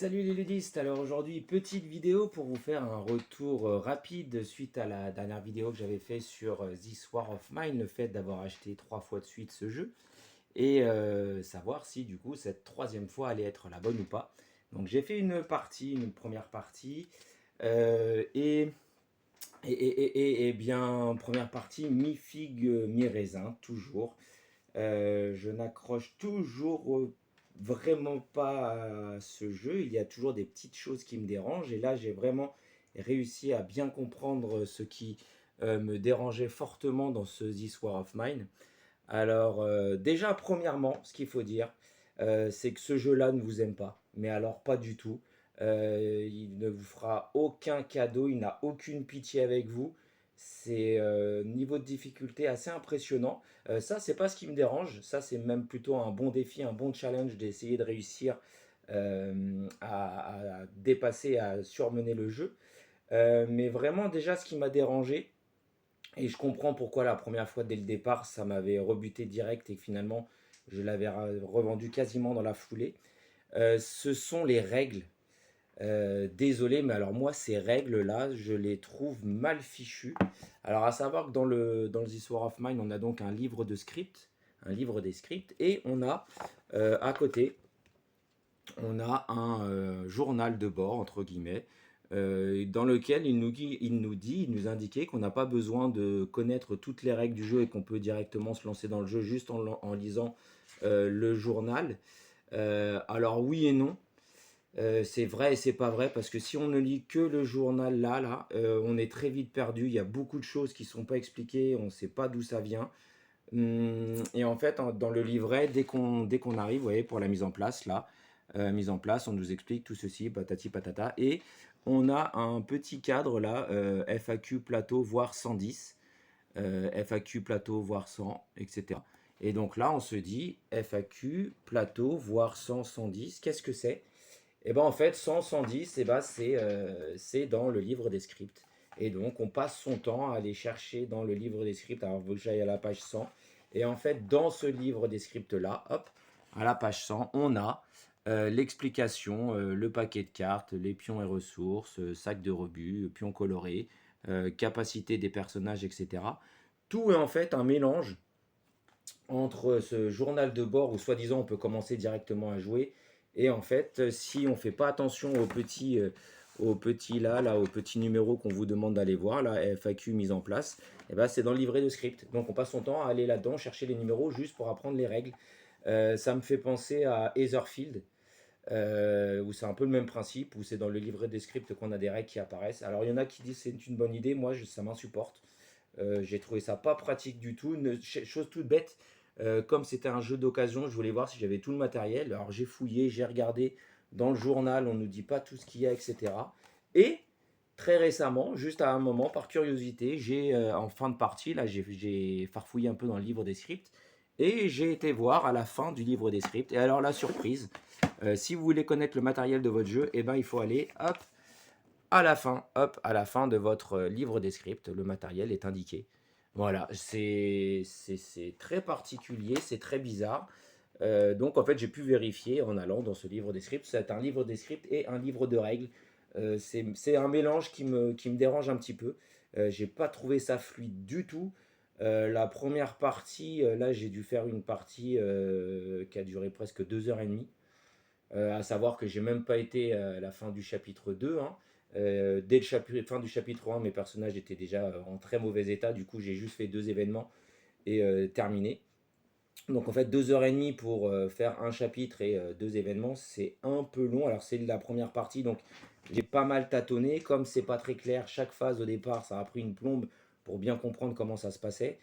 Salut les ludistes, alors aujourd'hui petite vidéo pour vous faire un retour rapide suite à la dernière vidéo que j'avais fait sur This War of Mine, le fait d'avoir acheté 3 fois de suite ce jeu et savoir si du coup cette troisième fois allait être la bonne ou pas. Donc j'ai fait une première partie euh, et, et bien première partie mi-figue mi-raisin toujours. Je n'accroche toujours vraiment pas à ce jeu. Il y a toujours des petites choses qui me dérangent. Et là, j'ai vraiment réussi à bien comprendre ce qui me dérangeait fortement dans ce This War of Mine. Alors, déjà, premièrement, ce qu'il faut dire, c'est que ce jeu-là ne vous aime pas. Mais alors, pas du tout. Il ne vous fera aucun cadeau, il n'a aucune pitié avec vous. C'est niveau de difficulté assez impressionnant. Ça, c'est pas ce qui me dérange. Ça, c'est même plutôt un bon défi, un bon challenge d'essayer de réussir à dépasser, à surmener le jeu. Mais vraiment, déjà, ce qui m'a dérangé, et je comprends pourquoi la première fois dès le départ ça m'avait rebuté direct et que finalement je l'avais revendu quasiment dans la foulée. Ce sont les règles. Désolé, mais alors moi ces règles-là, je les trouve mal fichues. Alors à savoir que dans le This War of Mine, on a donc un livre de script, un livre des scripts, et on a à côté on a un journal de bord, entre guillemets, dans lequel il nous indiquait qu'on n'a pas besoin de connaître toutes les règles du jeu et qu'on peut directement se lancer dans le jeu juste en lisant le journal. Alors oui et non. C'est vrai et c'est pas vrai parce que si on ne lit que le journal on est très vite perdu. Il y a beaucoup de choses qui sont pas expliquées, on ne sait pas d'où ça vient. Et en fait, dans le livret, dès qu'on arrive, vous voyez, pour la mise en place, mise en place, on nous explique tout ceci, patati patata, et on a un petit cadre là, FAQ plateau, voire 110, FAQ plateau, voire 100, etc. Et donc là, on se dit FAQ plateau, voire 100, 110, qu'est-ce que c'est? Et ben en fait, 100, 110, et ben c'est dans le livre des scripts. Et donc, on passe son temps à aller chercher dans le livre des scripts. Alors, vous que j'aille à la page 100. Et en fait, dans ce livre des scripts-là, hop, à la page 100, on a l'explication, le paquet de cartes, les pions et ressources, sac de rebut, pions colorés, capacité des personnages, etc. Tout est en fait un mélange entre ce journal de bord où soi-disant on peut commencer directement à jouer et en fait si on ne fait pas attention aux petits numéros qu'on vous demande d'aller voir, la FAQ mise en place, et ben c'est dans le livret de script. Donc on passe son temps à aller là-dedans chercher les numéros juste pour apprendre les règles. Ça me fait penser à Etherfield, où c'est un peu le même principe, où c'est dans le livret des scripts qu'on a des règles qui apparaissent. Alors il y en a qui disent c'est une bonne idée, moi ça m'insupporte. J'ai trouvé ça pas pratique du tout. Chose toute bête, comme c'était un jeu d'occasion, je voulais voir si j'avais tout le matériel. Alors j'ai fouillé, j'ai regardé dans le journal, on ne nous dit pas tout ce qu'il y a, etc. Et très récemment, juste à un moment, par curiosité, j'ai en fin de partie, là j'ai farfouillé un peu dans le livre des scripts. Et j'ai été voir à la fin du livre des scripts. Et alors la surprise, si vous voulez connaître le matériel de votre jeu, eh ben, il faut aller hop, à la fin, hop, à la fin de votre livre des scripts, le matériel est indiqué. Voilà, c'est très particulier, c'est très bizarre. Donc en fait, j'ai pu vérifier en allant dans ce livre des scripts. C'est un livre des scripts et un livre de règles. C'est un mélange qui me dérange un petit peu. J'ai pas trouvé ça fluide du tout. La première partie, là j'ai dû faire une partie qui a duré presque 2 heures et demie. À savoir que j'ai même pas été à la fin du chapitre 2, hein. Dès la fin du chapitre 1, mes personnages étaient déjà en très mauvais état. Du coup, j'ai juste fait 2 événements et terminé. Donc en fait, 2 heures et demie pour faire un chapitre et 2 événements, c'est un peu long. Alors c'est la première partie, donc j'ai pas mal tâtonné. Comme c'est pas très clair, chaque phase au départ, ça a pris une plombe pour bien comprendre comment ça se passait.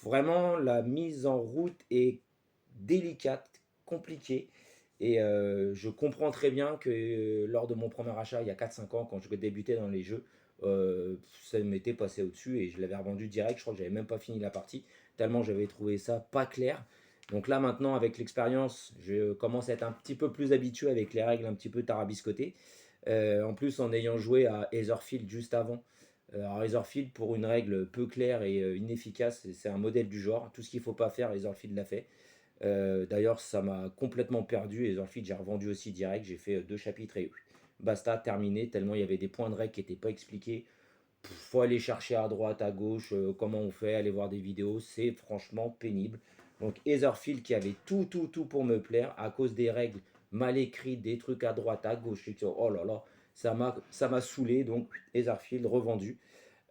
Vraiment, la mise en route est délicate, compliquée. Et je comprends très bien que lors de mon premier achat, il y a 4 5 ans, quand je débutais dans les jeux, ça m'était passé au-dessus et je l'avais revendu direct. Je crois que j'avais même pas fini la partie, tellement j'avais trouvé ça pas clair. Donc là maintenant, avec l'expérience, je commence à être un petit peu plus habitué avec les règles un petit peu tarabiscotées. En plus, en ayant joué à Etherfield juste avant, alors Etherfield, pour une règle peu claire et inefficace, c'est un modèle du genre. Tout ce qu'il ne faut pas faire, Etherfield l'a fait. D'ailleurs, ça m'a complètement perdu et ensuite j'ai revendu aussi direct. J'ai fait 2 chapitres et basta, terminé. Tellement il y avait des points de règle qui n'étaient pas expliqués. Faut aller chercher à droite, à gauche, comment on fait, aller voir des vidéos. C'est franchement pénible. Donc Etherfield qui avait tout pour me plaire à cause des règles mal écrites, des trucs à droite, à gauche. Oh là là, ça m'a saoulé. Donc Etherfield revendu.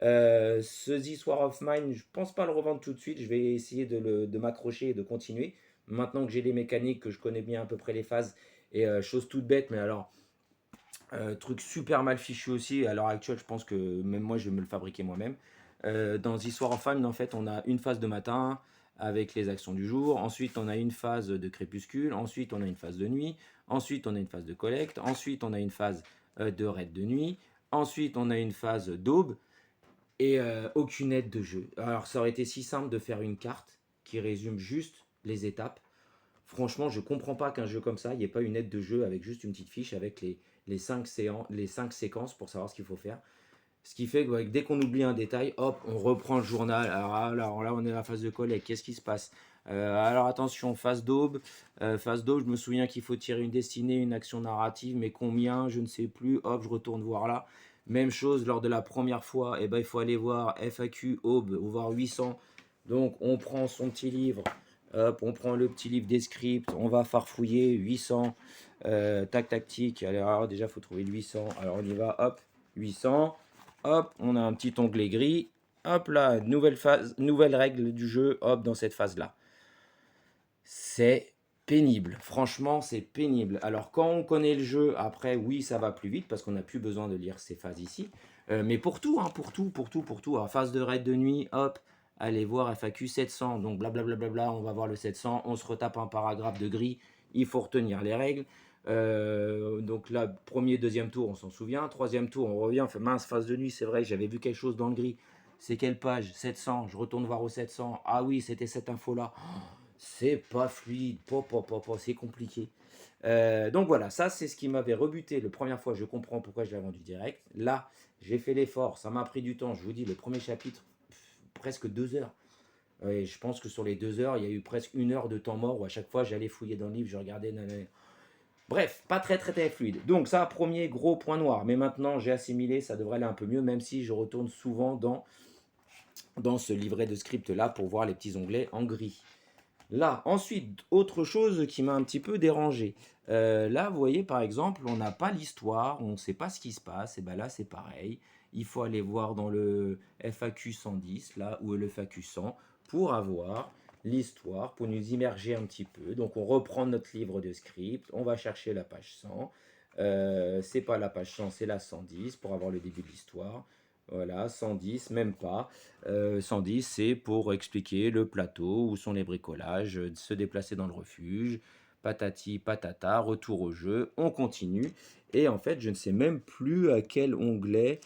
Ce This War of Mine, je pense pas le revendre tout de suite. Je vais essayer de m'accrocher et de continuer. Maintenant que j'ai les mécaniques, que je connais bien à peu près les phases. Et chose toute bête, mais alors, truc super mal fichu aussi. À l'heure actuelle, je pense que même moi, je vais me le fabriquer moi-même. Dans This War of Mine, en fait, on a une phase de matin avec les actions du jour. Ensuite, on a une phase de crépuscule. Ensuite, on a une phase de nuit. Ensuite, on a une phase de collecte. Ensuite, on a une phase de raid de nuit. Ensuite, on a une phase d'aube et aucune aide de jeu. Alors ça aurait été si simple de faire une carte qui résume juste les étapes. Franchement, je comprends pas qu'un jeu comme ça, il n'y ait pas une aide de jeu avec juste une petite fiche avec les 5 séquences pour savoir ce qu'il faut faire. Ce qui fait que ouais, dès qu'on oublie un détail, hop, on reprend le journal. Alors là, on est à la phase de collecte. Qu'est-ce qui se passe? Alors attention, phase d'aube. Phase d'aube, je me souviens qu'il faut tirer une destinée, une action narrative, mais combien? Je ne sais plus. Hop, je retourne voir là. Même chose lors de la première fois, eh ben, il faut aller voir FAQ, aube, ou voir 800. Donc on prend son petit livre, hop, on prend le petit livre des scripts, on va farfouiller 800, tac tactique. Alors déjà, il faut trouver le 800. Alors on y va, hop, 800. Hop, on a un petit onglet gris. Hop là, nouvelle phase, nouvelle règle du jeu. Hop, dans cette phase-là. C'est pénible. Franchement, c'est pénible. Alors, quand on connaît le jeu, après, oui, ça va plus vite parce qu'on n'a plus besoin de lire ces phases ici. Mais pour tout, hein, pour tout. Alors, phase de raid de nuit, hop, allez voir FAQ 700. Donc, blablabla, on va voir le 700. On se retape un paragraphe de gris. Il faut retenir les règles. Donc là, premier, deuxième tour, on s'en souvient. Troisième tour, on revient, on fait mince, phase de nuit, c'est vrai, j'avais vu quelque chose dans le gris. C'est quelle page? 700, je retourne voir au 700. Ah oui, c'était cette info-là. C'est pas fluide, c'est compliqué. Donc voilà, ça c'est ce qui m'avait rebuté la première fois. Je comprends pourquoi je l'ai vendu direct. Là, j'ai fait l'effort, ça m'a pris du temps. Je vous dis, le premier chapitre, presque 2 heures. Et je pense que sur les 2 heures, il y a eu presque 1 heure de temps mort où à chaque fois j'allais fouiller dans le livre, je regardais. Nanana. Bref, pas très fluide. Donc ça, premier gros point noir. Mais maintenant, j'ai assimilé, ça devrait aller un peu mieux, même si je retourne souvent dans ce livret de script là pour voir les petits onglets en gris. Là, ensuite, autre chose qui m'a un petit peu dérangé. Là, vous voyez, par exemple, on n'a pas l'histoire, on ne sait pas ce qui se passe. Et bien là, c'est pareil. Il faut aller voir dans le FAQ 110, là, ou le FAQ 100, pour avoir l'histoire, pour nous immerger un petit peu. Donc, on reprend notre livre de script, on va chercher la page 100. C'est pas la page 100, c'est la 110 pour avoir le début de l'histoire. Voilà, 110, même pas. 110, c'est pour expliquer le plateau, où sont les bricolages, se déplacer dans le refuge, patati patata, retour au jeu, on continue. Et en fait, je ne sais même plus à quel onglet.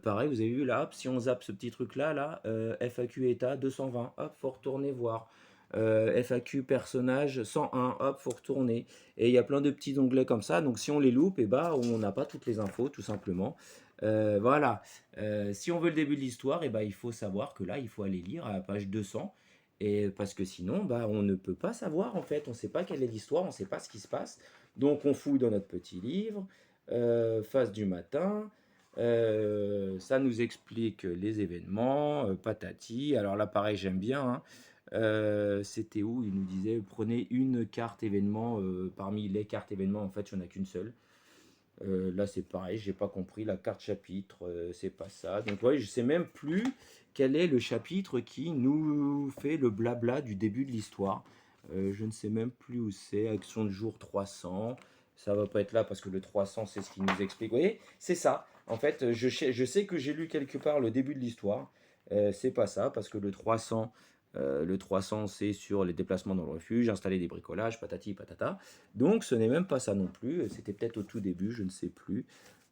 Pareil, vous avez vu là, hop, si on zappe ce petit truc là, FAQ état 220, hop, faut retourner voir. FAQ personnage 101, hop, faut retourner. Et il y a plein de petits onglets comme ça, donc si on les loupe, et bah, on n'a pas toutes les infos, tout simplement. Voilà. Si on veut le début de l'histoire, et ben, il faut savoir que là, il faut aller lire à la page 200. Et parce que sinon, bah, on ne peut pas savoir en fait. On ne sait pas quelle est l'histoire, on ne sait pas ce qui se passe. Donc on fouille dans notre petit livre, phase du matin. Ça nous explique les événements, patati. Alors là, pareil, j'aime bien, hein. C'était où? Il nous disait prenez une carte événement parmi les cartes événements. En fait, il n'y en a qu'une seule. Là, c'est pareil, j'ai pas compris. La carte chapitre, c'est pas ça. Donc, ouais, je sais même plus quel est le chapitre qui nous fait le blabla du début de l'histoire. Je ne sais même plus où c'est. Action de jour 300. Ça va pas être là parce que le 300, c'est ce qui nous explique. Vous voyez, c'est ça. En fait, je sais que j'ai lu quelque part le début de l'histoire. C'est pas ça parce que le 300, c'est sur les déplacements dans le refuge, installer des bricolages, patati patata. Donc ce n'est même pas ça non plus, c'était peut-être au tout début, je ne sais plus.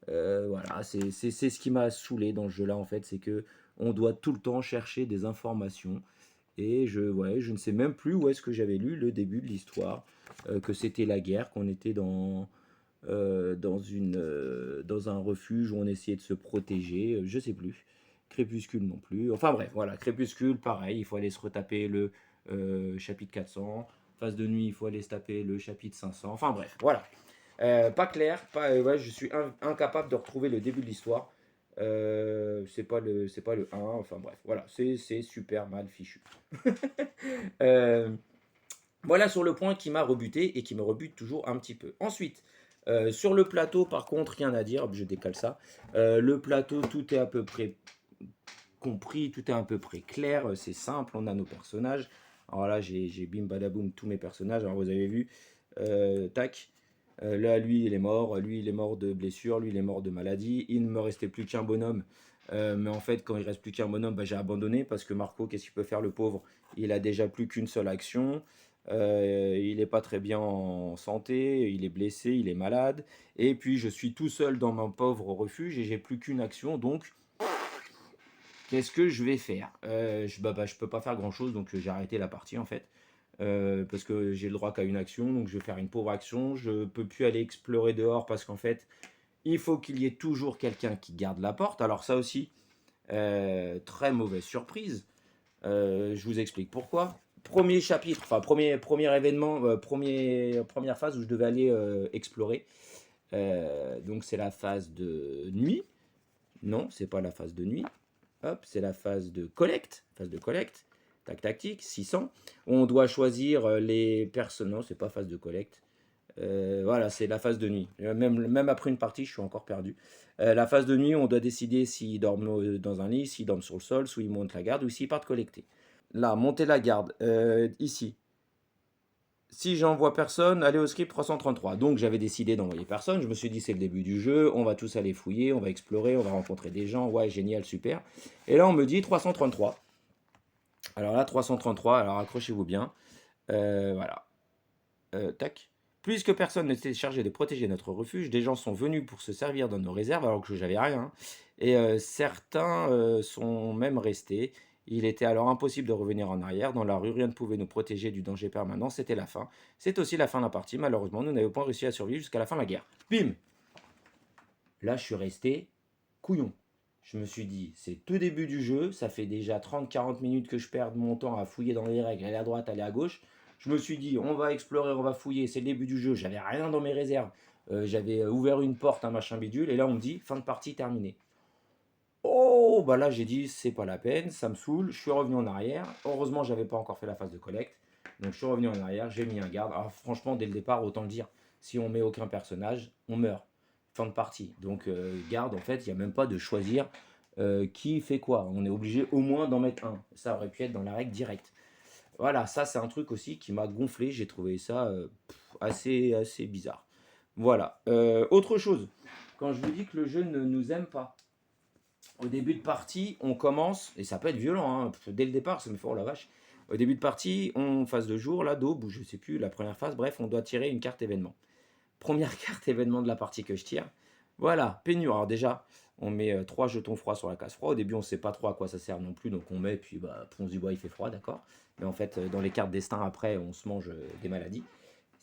Voilà, c'est ce qui m'a saoulé dans ce jeu-là en fait, c'est que on doit tout le temps chercher des informations. Et ouais, je ne sais même plus où est-ce que j'avais lu le début de l'histoire, que c'était la guerre, qu'on était dans un refuge où on essayait de se protéger, je sais plus. Crépuscule non plus. Enfin bref, voilà, Crépuscule, pareil, il faut aller se retaper le chapitre 400, phase de nuit, il faut aller se taper le chapitre 500. Enfin bref, voilà. Pas clair, ouais, je suis incapable de retrouver le début de l'histoire. C'est pas le 1, enfin bref, voilà, c'est super mal fichu. Euh, voilà sur le point qui m'a rebuté et qui me rebute toujours un petit peu. Ensuite, sur le plateau, par contre, rien à dire, je décale ça. Le plateau, tout est à peu près compris, tout est à peu près clair, c'est simple, on a nos personnages. Alors là, j'ai bim badaboum tous mes personnages, alors vous avez vu, tac. Là, lui, il est mort de blessure, lui, il est mort de maladie. Il ne me restait plus qu'un bonhomme. Mais en fait, quand il reste plus qu'un bonhomme, bah, j'ai abandonné parce que Marco, qu'est-ce qu'il peut faire, le pauvre? Il a déjà plus qu'une seule action. Il n'est pas très bien en santé, il est blessé, il est malade. Et puis, je suis tout seul dans mon pauvre refuge et j'ai plus qu'une action. Donc, qu'est-ce que je vais faire? Je peux pas faire grand-chose, donc j'ai arrêté la partie en fait. Parce que j'ai le droit qu'à une action, donc je vais faire une pauvre action. Je peux plus aller explorer dehors parce qu'en fait, il faut qu'il y ait toujours quelqu'un qui garde la porte. Alors ça aussi, très mauvaise surprise. Je vous explique pourquoi. Premier chapitre, enfin premier événement, première phase où je devais aller explorer. Donc c'est la phase de nuit. Non, c'est pas la phase de nuit. Hop, c'est la phase de collecte. Phase de collecte. Tac, tactique, 600. On doit choisir les personnes. Non, c'est pas phase de collecte. Voilà, c'est la phase de nuit. Même après une partie, je suis encore perdu. La phase de nuit, on doit décider s'ils dorment dans un lit, s'ils dorment sur le sol, s'ils montent la garde ou s'ils partent collecter. Là, monter la garde. Ici. Si j'envoie personne, allez au script 333. Donc j'avais décidé d'envoyer personne. Je me suis dit c'est le début du jeu, on va tous aller fouiller, on va explorer, on va rencontrer des gens. Ouais, génial, super. Et là on me dit 333. Alors là 333, alors accrochez-vous bien. Voilà. Tac. Puisque personne ne s'est chargé de protéger notre refuge, des gens sont venus pour se servir dans nos réserves alors que j'avais rien. Et certains sont même restés. Il était alors impossible de revenir en arrière. Dans la rue, rien ne pouvait nous protéger du danger permanent. C'était la fin. C'est aussi la fin de la partie. Malheureusement, nous n'avions pas réussi à survivre jusqu'à la fin de la guerre. Bim! Là, je suis resté couillon. Je me suis dit, c'est tout début du jeu. Ça fait déjà 30-40 minutes que je perds mon temps à fouiller dans les règles, aller à droite, aller à gauche. Je me suis dit, on va explorer, on va fouiller. C'est le début du jeu. J'avais rien dans mes réserves. J'avais ouvert une porte, un machin bidule. Et là, on me dit, fin de partie terminée. Oh, bah là j'ai dit c'est pas la peine, ça me saoule, je suis revenu en arrière. Heureusement, j'avais pas encore fait la phase de collecte. Donc je suis revenu en arrière, j'ai mis un garde. Alors franchement, dès le départ, autant le dire, si on met aucun personnage, on meurt. Fin de partie. Donc garde, en fait, il n'y a même pas de choisir qui fait quoi. On est obligé au moins d'en mettre un. Ça aurait pu être dans la règle directe. Voilà, ça c'est un truc aussi qui m'a gonflé. J'ai trouvé ça assez bizarre. Voilà. Autre chose, quand je vous dis que le jeu ne nous aime pas, au début de partie, on commence, et ça peut être violent, hein, dès le départ, ça me fait oh la vache. Au début de partie, on phase de jour, là, d'aube, ou je sais plus, la première phase, bref, on doit tirer une carte événement. Première carte événement de la partie que je tire. Voilà, pénurie. Alors déjà, on met 3 jetons froids sur la case froid. Au début, on ne sait pas trop à quoi ça sert non plus, donc on met, puis bah, on se dit, bah, il fait froid, d'accord. Mais en fait, dans les cartes destin, après, on se mange des maladies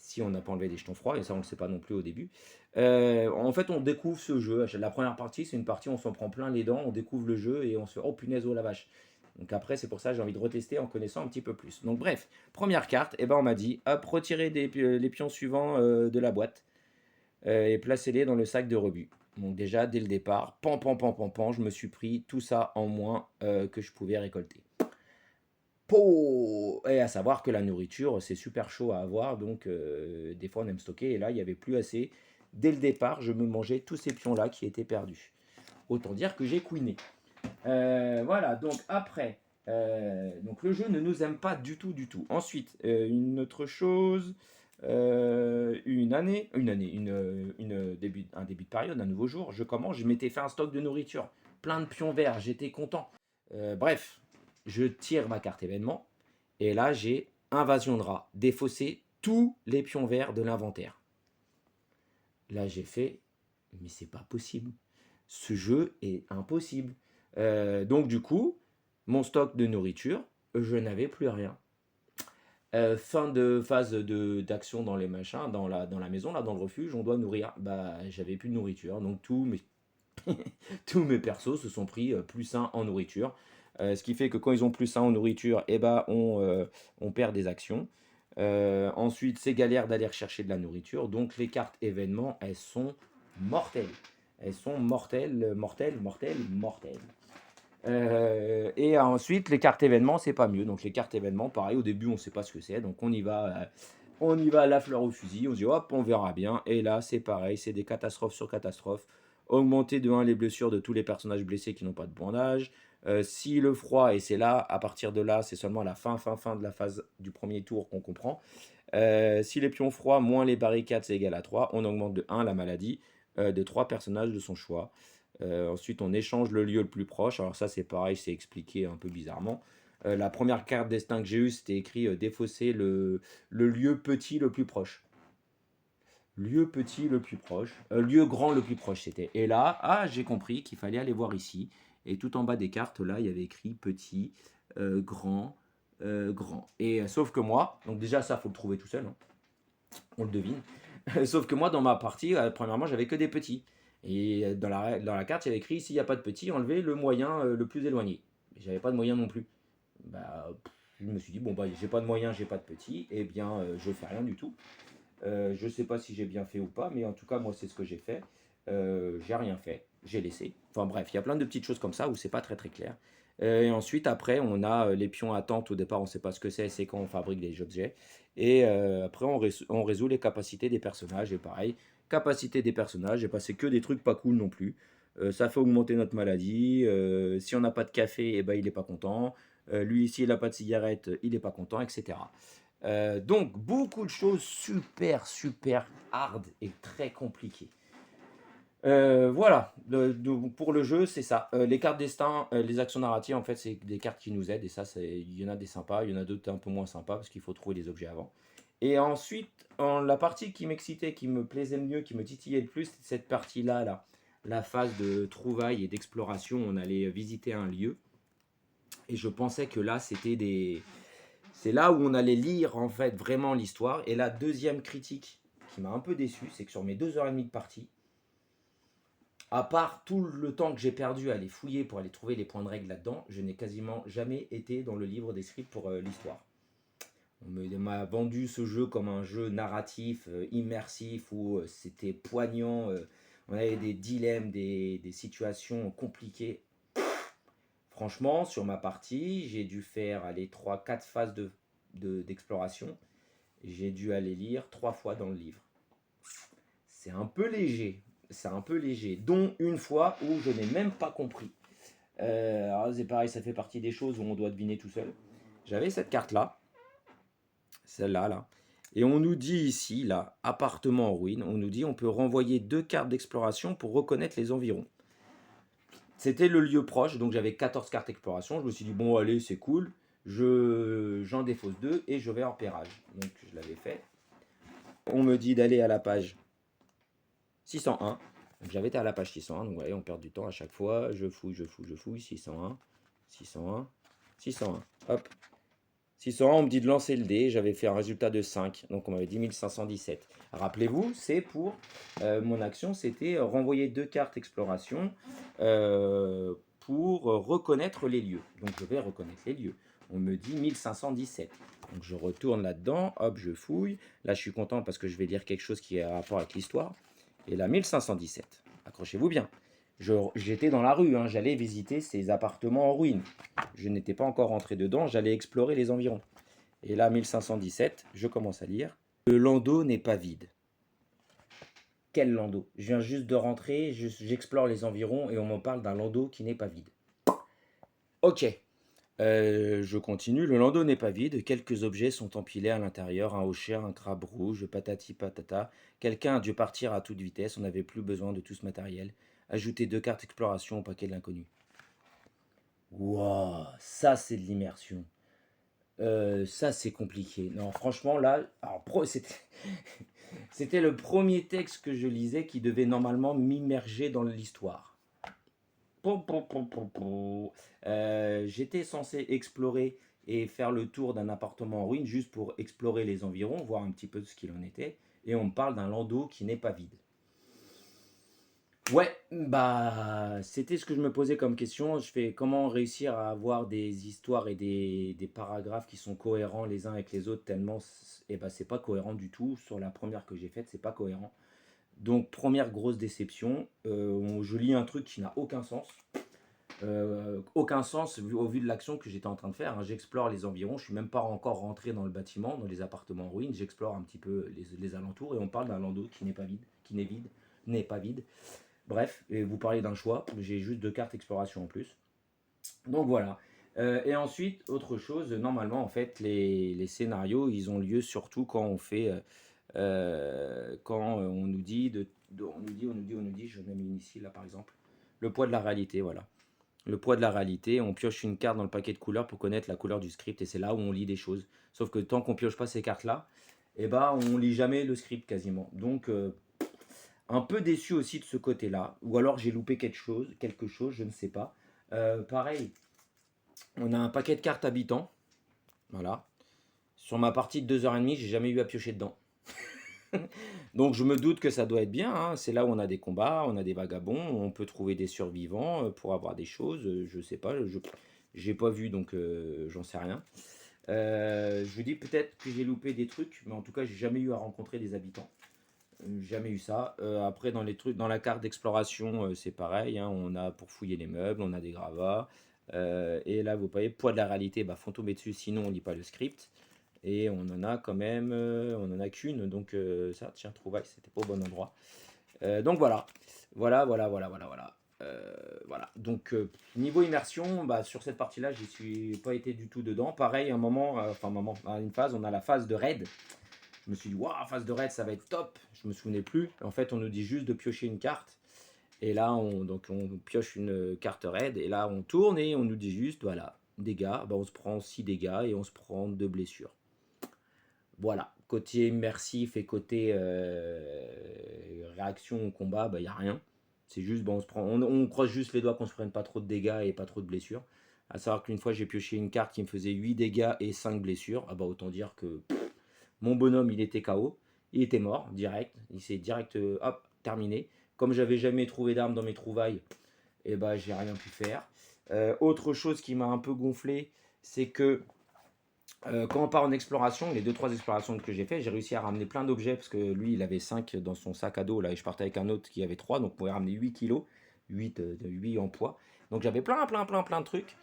si on n'a pas enlevé des jetons froids, et ça on ne le sait pas non plus au début. En fait, on découvre ce jeu. La première partie, c'est une partie où on s'en prend plein les dents, on découvre le jeu et on se fait oh punaise, oh la vache. Donc après, c'est pour ça que j'ai envie de retester en connaissant un petit peu plus. Donc bref, première carte, et ben on m'a dit, hop, retirez les pions suivants de la boîte et placez-les dans le sac de rebut. Donc déjà, dès le départ, pan, je me suis pris tout ça en moins que je pouvais récolter. Et à savoir que la nourriture, c'est super chaud à avoir, donc des fois on aime stocker, et là il n'y avait plus assez. Dès le départ, je me mangeais tous ces pions-là qui étaient perdus. Autant dire que j'ai couiné. Voilà, donc après, donc le jeu ne nous aime pas du tout, du tout. Ensuite, une autre chose, un début de période, un nouveau jour, je commence, je m'étais fait un stock de nourriture, plein de pions verts, j'étais content. Bref, je tire ma carte événement, et là j'ai invasion de rats, défausser tous les pions verts de l'inventaire. Là j'ai fait, mais c'est pas possible. Ce jeu est impossible. Donc du coup, mon stock de nourriture, je n'avais plus rien. Fin de phase d'action dans les machins, dans la maison, là, dans le refuge, on doit nourrir. Bah, j'avais plus de nourriture, donc tous mes persos se sont pris plus 1 en nourriture. Ce qui fait que quand ils ont plus 1 en nourriture, eh ben, on perd des actions. Ensuite, c'est galère d'aller rechercher de la nourriture. Donc, les cartes événements, elles sont mortelles. Elles sont mortelles, mortelles, mortelles, mortelles. Et ensuite, les cartes événements, c'est pas mieux. Donc, les cartes événements, pareil, au début, on ne sait pas ce que c'est. Donc, on y va à la fleur au fusil. On se dit, hop, on verra bien. Et là, c'est pareil, c'est des catastrophes sur catastrophes. Augmenter de 1 les blessures de tous les personnages blessés qui n'ont pas de bandage. Si le froid, et c'est là, à partir de là, c'est seulement la fin de la phase du premier tour qu'on comprend. Si les pions froids moins les barricades, c'est égal à 3, on augmente de 1 la maladie de 3 personnages de son choix. Ensuite, on échange le lieu le plus proche. Alors ça, c'est pareil, c'est expliqué un peu bizarrement. La première carte destin que j'ai eue, c'était écrit défausser le lieu petit le plus proche. Lieu petit le plus proche. Lieu grand le plus proche, c'était. Et là, j'ai compris qu'il fallait aller voir ici. Et tout en bas des cartes, là, il y avait écrit petit, grand, grand. Et sauf que moi, donc déjà, ça, faut le trouver tout seul, hein, on le devine. Sauf que moi, dans ma partie, premièrement, j'avais que des petits. Et dans la carte, il y avait écrit s'il n'y a pas de petit, enlevez le moyen le plus éloigné. J'avais pas de moyen non plus. Bah, je me suis dit, bon, bah, j'ai pas de moyen, j'ai pas de petit, et bien, je fais rien du tout. Je sais pas si j'ai bien fait ou pas, mais en tout cas, moi, c'est ce que j'ai fait. J'ai rien fait, j'ai laissé. Enfin bref, il y a plein de petites choses comme ça où c'est pas très très clair. Et ensuite, après, on a les pions attente. Au départ, on ne sait pas ce que c'est quand on fabrique des objets. Et après, on résout les capacités des personnages. Et pareil, capacité des personnages, et c'est que des trucs pas cool non plus. Ça fait augmenter notre maladie. Si on n'a pas de café, eh ben, il n'est pas content. Lui, ici, il n'a pas de cigarette, il n'est pas content, etc. Donc, beaucoup de choses super, super hard et très compliquées. Voilà, pour le jeu, c'est ça. Les cartes destin, les actions narratives, en fait, c'est des cartes qui nous aident. Et ça, il y en a des sympas, il y en a d'autres un peu moins sympas parce qu'il faut trouver les objets avant. Et ensuite, la partie qui m'excitait, qui me plaisait mieux, qui me titillait le plus, c'est cette partie-là, là, la phase de trouvailles et d'exploration. On allait visiter un lieu. Et je pensais que là, c'est là où on allait lire, en fait, vraiment l'histoire. Et la deuxième critique qui m'a un peu déçu, c'est que sur mes 2h30 de partie, à part tout le temps que j'ai perdu à aller fouiller pour aller trouver les points de règle là-dedans, je n'ai quasiment jamais été dans le livre des scripts pour l'histoire. On m'a vendu ce jeu comme un jeu narratif, immersif, où c'était poignant, on avait des dilemmes, des situations compliquées. Franchement, sur ma partie, j'ai dû faire 3-4 phases d'exploration. J'ai dû aller lire 3 fois dans le livre. C'est un peu léger, dont une fois où je n'ai même pas compris. Alors c'est pareil, ça fait partie des choses où on doit deviner tout seul. J'avais cette carte-là, celle-là, là. Et on nous dit ici, là, appartement en ruine, on nous dit on peut renvoyer 2 cartes d'exploration pour reconnaître les environs. C'était le lieu proche, donc j'avais 14 cartes d'exploration. Je me suis dit, bon, allez, c'est cool. J'en défausse 2 et je vais en repérage. Donc je l'avais fait. On me dit d'aller à la page 601. Donc j'avais été à la page 601, donc voyez, on perd du temps à chaque fois. Je fouille, 601, 601, 601. Hop. 601, on me dit de lancer le dé. J'avais fait un résultat de 5, donc on m'avait dit 1517. Rappelez-vous, c'est pour mon action, c'était renvoyer 2 cartes exploration pour reconnaître les lieux. Donc je vais reconnaître les lieux. On me dit 1517. Donc je retourne là-dedans, hop, je fouille. Là, je suis content parce que je vais lire quelque chose qui a rapport avec l'histoire. Et là, 1517. Accrochez-vous bien. J'étais dans la rue, hein, j'allais visiter ces appartements en ruine. Je n'étais pas encore rentré dedans, j'allais explorer les environs. Et là, 1517, je commence à lire. Le landau n'est pas vide. Quel landau? Je viens juste de rentrer, j'explore les environs et on me parle d'un landau qui n'est pas vide. Ok, je continue. Le landau n'est pas vide. Quelques objets sont empilés à l'intérieur. Un hocher, un crabe rouge, patati patata. Quelqu'un a dû partir à toute vitesse. On n'avait plus besoin de tout ce matériel. Ajoutez 2 cartes exploration au paquet de l'inconnu. Waouh, ça c'est de l'immersion. Ça c'est compliqué. Non, franchement là, alors c'était le premier texte que je lisais qui devait normalement m'immerger dans l'histoire. J'étais censé explorer et faire le tour d'un appartement en ruine juste pour explorer les environs, voir un petit peu ce qu'il en était. Et on me parle d'un landau qui n'est pas vide. Ouais, bah, c'était ce que je me posais comme question. Je fais comment réussir à avoir des histoires et des paragraphes qui sont cohérents les uns avec les autres tellement et bah, c'est pas cohérent du tout. Sur la première que j'ai faite, c'est pas cohérent. Donc première grosse déception, je lis un truc qui n'a aucun sens au vu de l'action que j'étais en train de faire, hein. J'explore les environs, je suis même pas encore rentré dans le bâtiment, dans les appartements en ruine, j'explore un petit peu les alentours et on parle d'un landau qui n'est pas vide, n'est pas vide. Bref, et vous parlez d'un choix, j'ai juste 2 cartes exploration en plus. Donc voilà. Et ensuite, autre chose, normalement, en fait, les scénarios, ils ont lieu surtout quand on fait, quand on nous dit, on nous dit, je mets ici, là, par exemple, le poids de la réalité, voilà. Le poids de la réalité, on pioche une carte dans le paquet de couleurs pour connaître la couleur du script, et c'est là où on lit des choses. Sauf que tant qu'on pioche pas ces cartes-là, eh ben, on lit jamais le script quasiment. Donc, un peu déçu aussi de ce côté-là. Ou alors j'ai loupé quelque chose, je ne sais pas. Pareil, on a un paquet de cartes habitants. Voilà. Sur ma partie de 2h30, j'ai jamais eu à piocher dedans. Donc je me doute que ça doit être bien, hein. C'est là où on a des combats, on a des vagabonds, on peut trouver des survivants pour avoir des choses. Je sais pas, je j'ai pas vu donc j'en sais rien. Je vous dis peut-être que j'ai loupé des trucs, mais en tout cas j'ai jamais eu à rencontrer des habitants. Jamais eu ça. Après, dans les trucs, dans la carte d'exploration, c'est pareil, hein, on a pour fouiller les meubles, on a des gravats. Et là, vous voyez, poids de la réalité, bah, faut tomber dessus, sinon on lit pas le script. Et on en a quand même, on en a qu'une, donc ça, tiens, trouvaille, c'était pas au bon endroit. Donc voilà, voilà. Voilà. Donc niveau immersion, bah, sur cette partie-là, j'y suis pas été du tout dedans. Pareil, un moment, à une phase, on a la phase de raid. Je me suis dit, waouh, phase de raid, ça va être top. Je me souvenais plus. En fait, on nous dit juste de piocher une carte. Et là, on pioche une carte raid. Et là, on tourne et on nous dit juste, voilà, dégâts. Bah, on se prend 6 dégâts et on se prend 2 blessures. Voilà. Côté immersif et côté réaction au combat, bah, il n'y a rien. C'est juste, bah, on croise juste les doigts qu'on se prenne pas trop de dégâts et pas trop de blessures. À savoir qu'une fois, j'ai pioché une carte qui me faisait 8 dégâts et 5 blessures. Ah bah, autant dire que mon bonhomme, il était KO. Il était mort, direct. Il s'est direct, hop, terminé. Comme j'avais jamais trouvé d'armes dans mes trouvailles, et bah, j'ai rien pu faire. Autre chose qui m'a un peu gonflé, c'est que quand on part en exploration, les 2-3 explorations que j'ai fait, j'ai réussi à ramener plein d'objets parce que lui, il avait 5 dans son sac à dos là, et je partais avec un autre qui avait 3, donc on pouvait ramener 8 kilos, 8 en poids. Donc j'avais plein de trucs.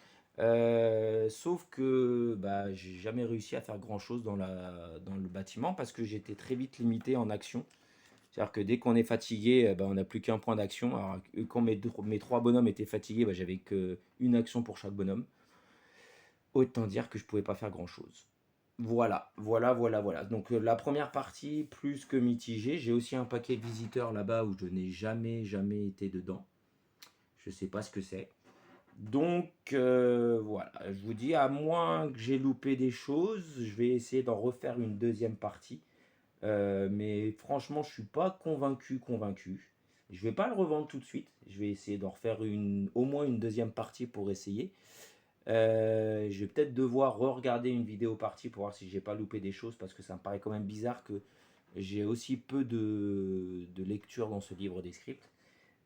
Sauf que bah, j'ai jamais réussi à faire grand chose dans le bâtiment parce que j'étais très vite limité en action. C'est-à-dire que dès qu'on est fatigué, bah, on n'a plus qu'un point d'action. Alors quand mes 3 bonhommes étaient fatigués, bah, j'avais qu'une action pour chaque bonhomme. Autant dire que je pouvais pas faire grand-chose. Voilà. Donc la première partie, plus que mitigée. J'ai aussi un paquet de visiteurs là-bas où je n'ai jamais été dedans. Je sais pas ce que c'est. Donc voilà, je vous dis, à moins que j'ai loupé des choses, je vais essayer d'en refaire une deuxième partie. Mais franchement, je suis pas convaincu. Je vais pas le revendre tout de suite. Je vais essayer d'en refaire au moins une deuxième partie pour essayer. Je vais peut-être devoir re-regarder une vidéo partie pour voir si j'ai pas loupé des choses parce que ça me paraît quand même bizarre que j'ai aussi peu de lecture dans ce livre des scripts.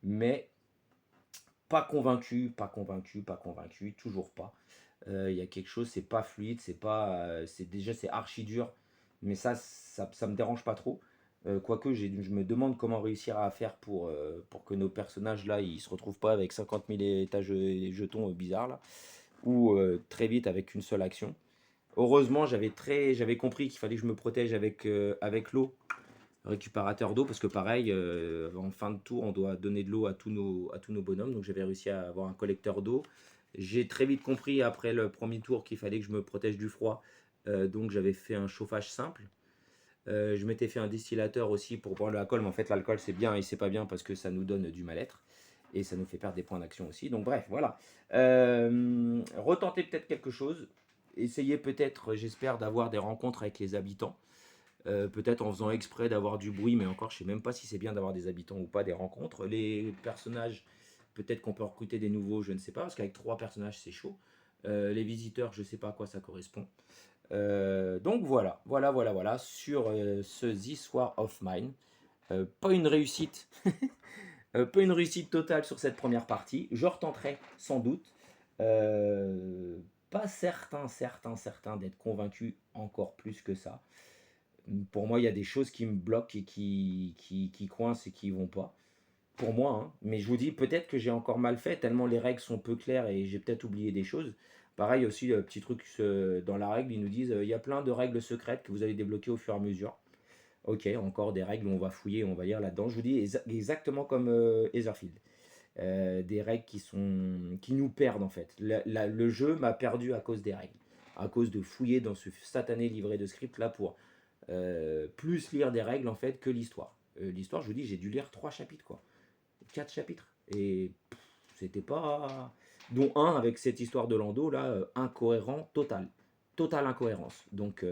Mais pas convaincu, toujours pas. Il y a quelque chose, c'est pas fluide, c'est pas, c'est archi dur, mais ça me dérange pas trop. Quoique je me demande comment réussir à faire pour que nos personnages là, ils se retrouvent pas avec 50 000 étages et jetons bizarres là, ou très vite avec une seule action. Heureusement, j'avais compris qu'il fallait que je me protège avec l'eau, récupérateur d'eau, parce que pareil, en fin de tour, on doit donner de l'eau à tous nos bonhommes. Donc j'avais réussi à avoir un collecteur d'eau. J'ai très vite compris après le premier tour qu'il fallait que je me protège du froid. Donc j'avais fait un chauffage simple. Je m'étais fait un distillateur aussi pour boire de l'alcool, mais en fait l'alcool c'est bien et c'est pas bien parce que ça nous donne du mal-être. Et ça nous fait perdre des points d'action aussi. Donc bref, voilà. Retenter peut-être quelque chose. Essayez peut-être, j'espère, d'avoir des rencontres avec les habitants. Peut-être en faisant exprès d'avoir du bruit, mais encore, je sais même pas si c'est bien d'avoir des habitants ou pas, des rencontres. Les personnages, peut-être qu'on peut recruter des nouveaux, je ne sais pas, parce qu'avec 3 personnages, c'est chaud. Les visiteurs, je ne sais pas à quoi ça correspond. Donc voilà, sur ce This War of Mine. Pas une réussite, Pas une réussite totale sur cette première partie. Je retenterai sans doute. Pas certain d'être convaincu encore plus que ça. Pour moi, il y a des choses qui me bloquent et qui coincent et qui vont pas. Pour moi, hein. Mais je vous dis, peut-être que j'ai encore mal fait, tellement les règles sont peu claires et j'ai peut-être oublié des choses. Pareil aussi, petit truc dans la règle, ils nous disent, il y a plein de règles secrètes que vous allez débloquer au fur et à mesure. Ok, encore des règles où on va fouiller, on va lire là-dedans. Je vous dis exactement comme Etherfield. Des règles qui nous perdent en fait. Le jeu m'a perdu à cause des règles, à cause de fouiller dans ce satané livret de script là pour plus lire des règles en fait que l'histoire. L'histoire, je vous dis, j'ai dû lire 3 chapitres quoi, 4 chapitres et c'était pas, dont un avec cette histoire de Lando là, incohérent total, totale incohérence. Donc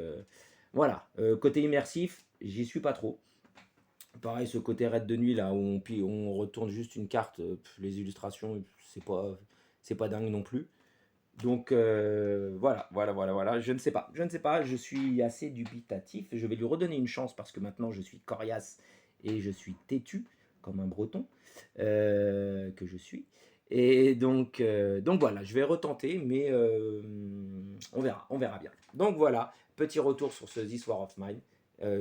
voilà, côté immersif, j'y suis pas trop. Pareil, ce côté raid de nuit là où on retourne juste une carte, les illustrations, c'est pas dingue non plus. Donc voilà. Je ne sais pas, je suis assez dubitatif. Je vais lui redonner une chance parce que maintenant je suis coriace et je suis têtu comme un breton que je suis. Et donc voilà, je vais retenter, mais on verra bien. Donc voilà, petit retour sur ce This War of Mine.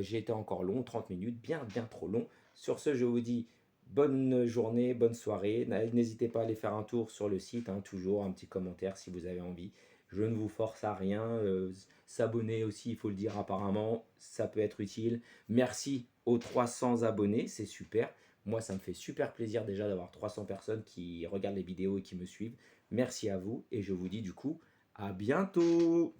J'ai été encore long, 30 minutes, bien trop long. Sur ce, je vous dis bonne journée, bonne soirée. N'hésitez pas à aller faire un tour sur le site, hein, toujours un petit commentaire si vous avez envie. Je ne vous force à rien. S'abonner aussi, il faut le dire apparemment, ça peut être utile. Merci aux 300 abonnés, c'est super. Moi, ça me fait super plaisir déjà d'avoir 300 personnes qui regardent les vidéos et qui me suivent. Merci à vous et je vous dis du coup à bientôt.